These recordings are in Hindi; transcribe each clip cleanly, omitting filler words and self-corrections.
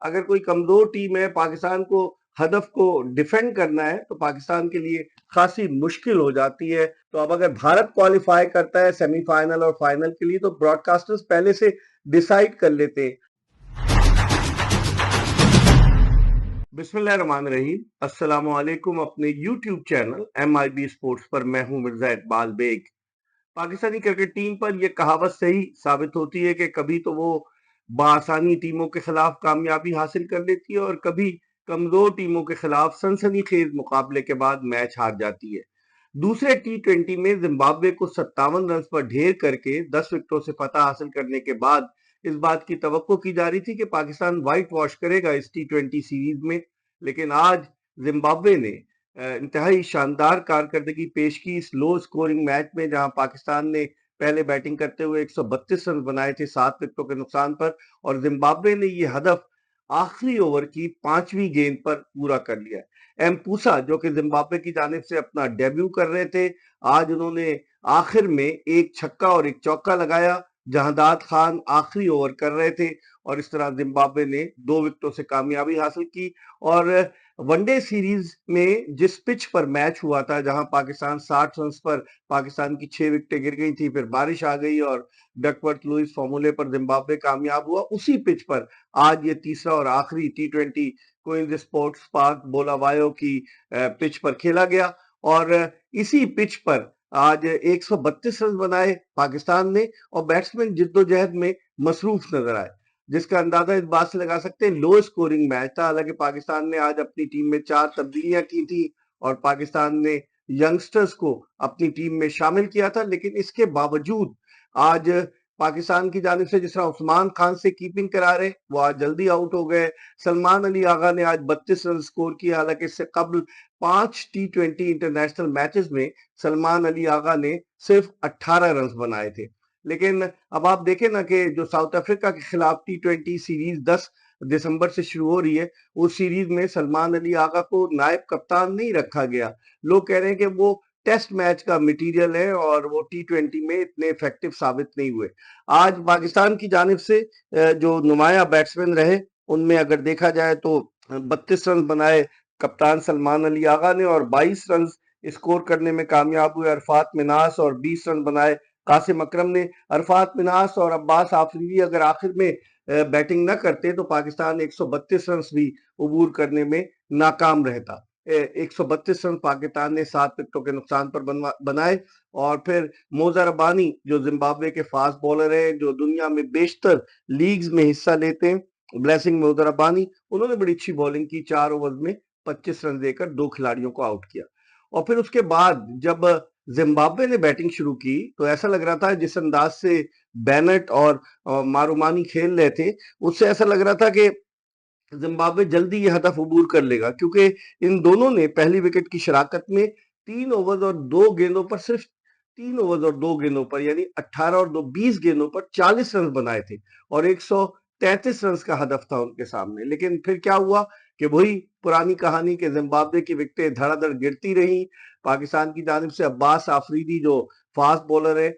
अगर कोई कमजोर टीम है, पाकिस्तान को हदफ को डिफेंड करना है तो पाकिस्तान के लिए खासी मुश्किल हो जाती है। तो अब अगर भारत क्वालिफाई करता है सेमीफाइनल और फाइनल के लिए तो ब्रॉडकास्टर्स पहले से डिसाइड कर लेते हैं। बिस्मिल्लाहिर्रहमानिर्रहीम, अस्सलाम वालेकुम। अपने YouTube चैनल MIB स्पोर्ट्स पर मैं हूं मिर्जा इकबाल बेग। पाकिस्तानी क्रिकेट टीम पर यह कहावत सही साबित होती है कि कभी तो वो बासानी टीमों के खिलाफ कामयाबी हासिल कर लेती है और कभी कमजोर टीमों के खिलाफ सनसनीखेज मुकाबले के बाद मैच हार जाती है। दूसरे T20 में जिम्बाब्वे को 57 रन पर ढेर करके 10 विकेटों से फतह हासिल करने के बाद इस बात की तवक्को की जा रही थी कि पाकिस्तान व्हाइट वॉश करेगा इस T20 सीरीज में। लेकिन आज जिम्बाब्वे ने इंतहाई शानदार कारकर्दगी पेश की इस लो स्कोरिंग मैच में, जहां पाकिस्तान ने पहले बैटिंग करते हुए 132 रन बनाए थे 7 विकेटों के नुकसान पर, और जिम्बाब्वे ने ये हदफ आखिरी ओवर की 5वीं गेंद पर पूरा कर लिया। एम्पूसा, जो कि जिम्बाब्वे की जानिब से अपना डेब्यू कर रहे थे, आज उन्होंने आखिर में एक छक्का और एक चौका लगाया। जहांदाद खान आखिरी ओवर कर रहे थे और इस तरह जिम्बाब्वे ने 2 विकेटों से कामयाबी हासिल की। और वनडे सीरीज में जिस पिच पर मैच हुआ था, जहां पाकिस्तान 60 रन पर पाकिस्तान की 6 विकेटें गिर गई थी, फिर बारिश आ गई और डकवर्थ लुइस फॉर्मूले पर जिम्बाब्वे कामयाब हुआ, उसी पिच पर आज ये तीसरा और आखिरी T20 क्वींस स्पोर्ट्स पार्क बोलावायो की पिच पर खेला गया। और इसी पिच पर आज 132 रन बनाए पाकिस्तान ने और बैट्समैन जिद्दोजहद में मसरूफ नजर आए, जिसका अंदाजा इस बात से लगा सकते हैं लो स्कोरिंग मैच था। हालांकि पाकिस्तान ने आज अपनी टीम में 4 तब्दीलियां की थी और पाकिस्तान ने यंगस्टर्स को अपनी टीम में शामिल किया था, लेकिन इसके बावजूद आज पाकिस्तान की जानिब से जिस तरह उस्मान खान से कीपिंग करा रहे, वो आज जल्दी आउट हो गए। सलमान अली आगा ने आज 32 रन स्कोर किया। हालांकि इससे कबल 5 T20 इंटरनेशनल मैचेस में सलमान अली आगा ने सिर्फ 18 रन बनाए थे। लेकिन अब आप देखें ना कि जो साउथ अफ्रीका के खिलाफ T20 सीरीज 10 दिसंबर से शुरू हो रही है, उस सीरीज में सलमान अली आगा को नायब कप्तान नहीं रखा गया। लोग कह रहे हैं कि वो टेस्ट मैच का मटेरियल है और वो T20 में इतने इफेक्टिव साबित नहीं हुए। आज पाकिस्तान की जानिब से जो नुमाया बैट्समैन रहे, उनमें अगर देखा जाए तो 32 रन बनाए कप्तान सलमान अली आगा ने और 22 रन स्कोर करने में कामयाब हुए अरफात मिनास, और 20 रन बनाए कासिम अकरम ने। अरफात मिनास और अब्बास आफरीदी अगर आखिर में बैटिंग न करते तो पाकिस्तान 132 रन भी अबूर करने में नाकाम रहता। 132 रन पाकिस्तान ने 7 विकेटों के नुकसान पर बनाए। और फिर मोजा रबानी, जो जिम्बाब्वे के फास्ट बॉलर हैं, जो दुनिया में बेशतर लीग्स में हिस्सा लेते हैं, ब्लेसिंग मोजा रबानी, उन्होंने बड़ी अच्छी बॉलिंग की। 4 ओवर में 25 रन देकर 2 खिलाड़ियों को आउट किया। और फिर उसके बाद जब जिम्बाब्वे ने बैटिंग शुरू की तो ऐसा लग रहा था, जिस अंदाज से बेनेट और मारूमानी खेल रहे थे, उससे ऐसा लग रहा था कि जिम्बाब्वे जल्दी ये हदफ अबूर कर लेगा, क्योंकि इन दोनों ने पहली विकेट की शराकत में 3 ओवर और 2 गेंदों पर, सिर्फ 3 ओवर और 2 गेंदों पर, यानी 18 और 2 20 गेंदों पर 40 रन बनाए थे और 133 रन का हदफ था उनके सामने। लेकिन फिर क्या हुआ कि वही पुरानी कहानी के जिम्बाब्वे की विकेटें धड़ाधड़ गिरती रही। पाकिस्तान की जानिब से अब्बास आफरीदी, जो फास्ट बॉलर है,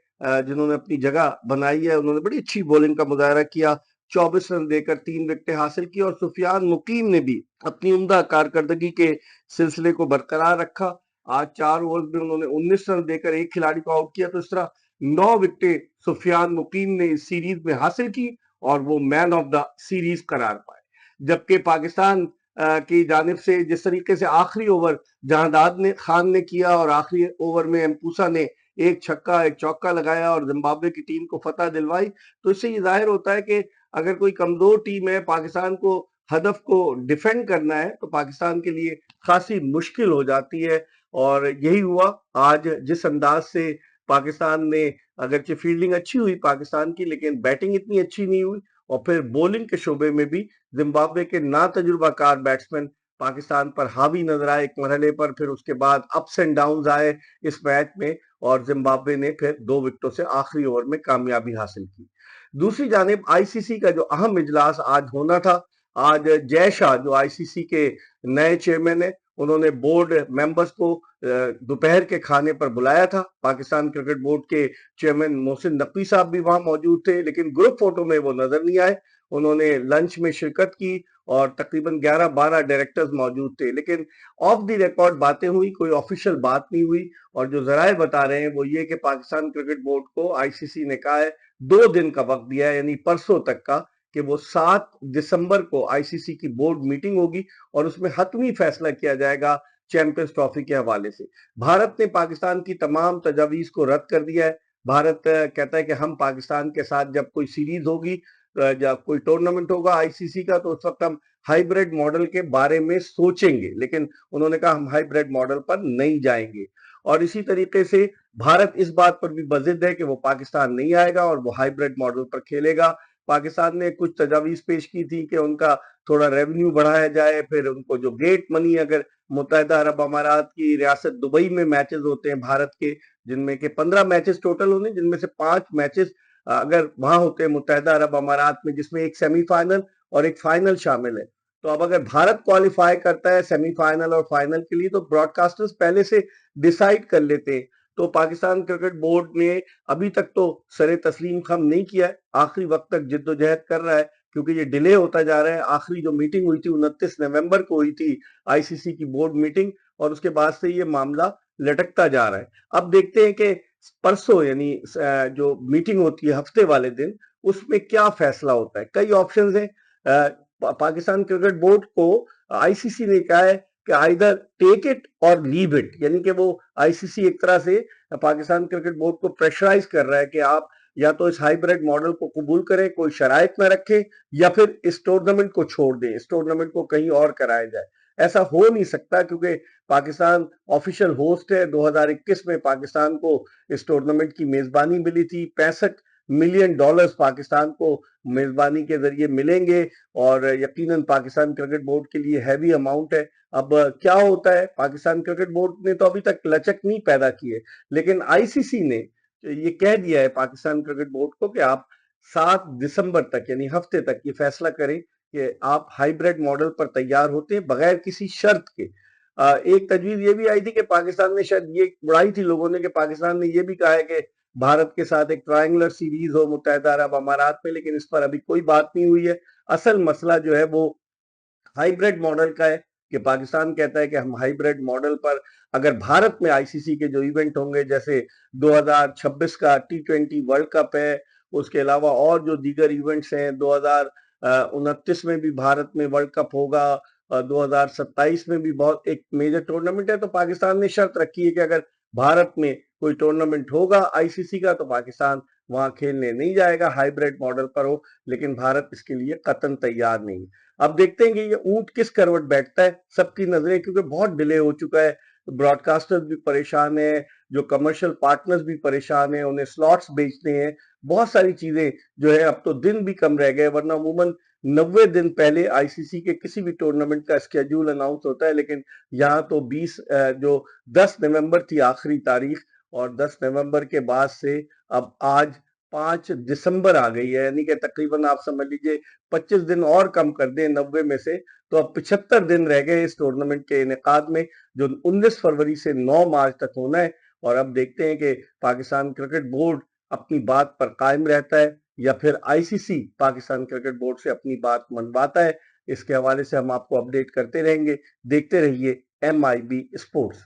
जिन्होंने अपनी जगह बनाई है, उन्होंने बड़ी अच्छी बॉलिंग का मुजाहरा किया। 24 रन देकर 3 विकेटें हासिल की और सुफियान मुकीम ने भी अपनी उम्दा कारकर्दगी के सिलसिले को बरकरार रखा। आज 4 ओवर में उन्होंने 19 रन देकर एक खिलाड़ी को आउट किया। तो इस तरह 9 विकेटें सुफियान मुकीम ने इस सीरीज में हासिल की और वो मैन ऑफ द सीरीज करार पाए। जबकि पाकिस्तान की जानिब से जिस तरीके से आखिरी ओवर जहांदाद ने खान ने किया और आखिरी ओवर में एम्पूसा ने एक छक्का एक चौका लगाया और जिम्बाब्वे की टीम को फतह दिलवाई, तो इससे ये जाहिर होता है कि अगर कोई कमजोर टीम है, पाकिस्तान को हदफ को डिफेंड करना है तो पाकिस्तान के लिए खासी मुश्किल हो जाती है। और यही हुआ आज। जिस अंदाज से पाकिस्तान ने, अगरचे फील्डिंग अच्छी हुई पाकिस्तान की, लेकिन बैटिंग इतनी अच्छी नहीं हुई। और फिर बॉलिंग के शोबे में भी जिम्बाब्वे के ना तजुर्बाकार बैट्समैन पाकिस्तान पर हावी नजर आए एक मरहले पर। फिर उसके बाद अप्स एंड डाउन आए इस मैच में और जिम्बाब्वे ने फिर 2 विकेटों से आखिरी ओवर में कामयाबी हासिल की। दूसरी जानिब आईसीसी का जो अहम इजलास आज होना था, आज जय शाह, जो आईसीसी के नए चेयरमैन है, उन्होंने बोर्ड मेंबर्स को दोपहर के खाने पर बुलाया था। पाकिस्तान क्रिकेट बोर्ड के चेयरमैन मोहसिन नकवी साहब भी वहां मौजूद थे, लेकिन ग्रुप फोटो में वो नजर नहीं आए। उन्होंने लंच में शिरकत की और तकरीबन 11-12 डायरेक्टर्स मौजूद थे, लेकिन ऑफ द रिकॉर्ड बातें हुई, कोई ऑफिशियल बात नहीं हुई। और जो जराए बता रहे हैं वो ये कि पाकिस्तान क्रिकेट बोर्ड को आईसीसी ने कहा है 2 दिन का वक्त दिया है, यानी परसों तक का, कि वो 7 दिसंबर को आईसीसी की बोर्ड मीटिंग होगी और उसमें हतमी फैसला किया जाएगा चैंपियंस ट्रॉफी के हवाले से। भारत ने पाकिस्तान की तमाम तजावीज को रद्द कर दिया है। भारत कहता है कि हम पाकिस्तान के साथ जब कोई सीरीज होगी या कोई टूर्नामेंट होगा आईसीसी का, तो उस वक्त हम हाइब्रिड मॉडल के बारे में सोचेंगे, लेकिन उन्होंने कहा हम हाइब्रिड मॉडल पर नहीं जाएंगे। और इसी तरीके से भारत इस बात पर भी बजिद है कि वो पाकिस्तान नहीं आएगा और वो हाइब्रिड मॉडल पर खेलेगा। पाकिस्तान ने कुछ तजावीज पेश की थी कि उनका थोड़ा रेवेन्यू बढ़ाया जाए, फिर उनको जो गेट मनी, अगर मुत्तहिदा अरब अमारात की रियासत दुबई में मैचेस होते हैं भारत के, जिनमें के 15 मैचेस टोटल होने, जिनमें से 5 मैचेस अगर वहां होते हैं मुत्तहिदा अरब अमारात में, जिसमें एक सेमीफाइनल और एक फाइनल शामिल है। तो अब अगर भारत क्वालिफाई करता है सेमीफाइनल और फाइनल के लिए, तो ब्रॉडकास्टर्स पहले से डिसाइड कर लेते हैं। तो पाकिस्तान क्रिकेट बोर्ड ने अभी तक तो सरे तस्लीम खम नहीं किया है, आखिरी वक्त तक जिद्दोजहद कर रहा है, क्योंकि ये डिले होता जा रहा है। आखिरी जो मीटिंग हुई थी 29 नवंबर को हुई थी आईसीसी की बोर्ड मीटिंग, और उसके बाद से ये मामला लटकता जा रहा है। अब देखते हैं कि परसों यानी जो मीटिंग होती है हफ्ते वाले दिन, उसमें क्या फैसला होता है। कई ऑप्शंस हैं। पाकिस्तान क्रिकेट बोर्ड को आईसीसी ने कहा है कि आइदर टेक इट और लीव इट, यानी कि वो आईसीसी एक तरह से पाकिस्तान क्रिकेट बोर्ड को प्रेशराइज कर रहा है कि आप या तो इस हाइब्रिड मॉडल को कबूल करें, कोई शराइत ना रखें, या फिर इस टूर्नामेंट को छोड़ दें, इस टूर्नामेंट को कहीं और कराया जाए। ऐसा हो नहीं सकता, क्योंकि पाकिस्तान ऑफिशियल होस्ट है। 2021 में पाकिस्तान को इस टूर्नामेंट की मेजबानी मिली थी। $65 मिलियन पाकिस्तान को मेजबानी के जरिए मिलेंगे, और यकीनन पाकिस्तान क्रिकेट बोर्ड के लिए हैवी अमाउंट है। अब क्या होता है, पाकिस्तान क्रिकेट बोर्ड ने तो अभी तक लचक नहीं पैदा की है, लेकिन आईसीसी ने ये कह दिया है पाकिस्तान क्रिकेट बोर्ड को कि आप 7 दिसंबर तक यानी हफ्ते तक ये फैसला करें कि आप हाइब्रिड मॉडल पर तैयार होते हैं बगैर किसी शर्त के। एक तजवीज ये भी आई थी कि पाकिस्तान ने, शायद ये उड़ाई थी लोगों ने, कि पाकिस्तान ने ये भी कहा है कि भारत के साथ एक ट्रायंगुलर सीरीज हो मुत्तहिदा अरब अमारात में, लेकिन इस पर अभी कोई बात नहीं हुई है। असल मसला जो है वो हाइब्रिड मॉडल का है, कि पाकिस्तान कहता है कि हम हाइब्रिड मॉडल पर, अगर भारत में आईसीसी के जो इवेंट होंगे, जैसे 2026 का टी20 वर्ल्ड कप है, उसके अलावा और जो दीगर इवेंट्स हैं, 2029 में भी भारत में वर्ल्ड कप होगा, 2027 में भी बहुत एक मेजर टूर्नामेंट है, तो पाकिस्तान ने शर्त रखी है कि अगर भारत में कोई टूर्नामेंट होगा आईसीसी का, तो पाकिस्तान वहां खेलने नहीं जाएगा, हाइब्रिड मॉडल पर हो। लेकिन भारत इसके लिए कतन तैयार नहीं है। अब देखते हैं कि ये ऊंट किस करवट बैठता है। सबकी नजरें, क्योंकि बहुत डिले हो चुका है, ब्रॉडकास्टर्स भी परेशान है, जो कमर्शियल पार्टनर्स भी परेशान है, उन्हें स्लॉट्स बेचने हैं, बहुत सारी चीजें जो है। अब तो दिन भी कम रह गए, वरना अमूमन 90 दिन पहले आईसीसी के किसी भी टूर्नामेंट का स्केड्यूल अनाउंस होता है, लेकिन यहाँ तो 10 नवंबर थी आखिरी तारीख, और 10 नवंबर के बाद से अब आज 5 दिसंबर आ गई है, यानी कि तकरीबन आप समझ लीजिए 25 दिन और कम कर दें 90 में से, तो अब 75 दिन रह गए इस टूर्नामेंट के इनेकाद में, जो 19 फरवरी से 9 मार्च तक होना है। और अब देखते हैं कि पाकिस्तान क्रिकेट बोर्ड अपनी बात पर कायम रहता है, या फिर आईसीसी पाकिस्तान क्रिकेट बोर्ड से अपनी बात मनवाता है। इसके हवाले से हम आपको अपडेट करते रहेंगे। देखते रहिए MIB स्पोर्ट्स।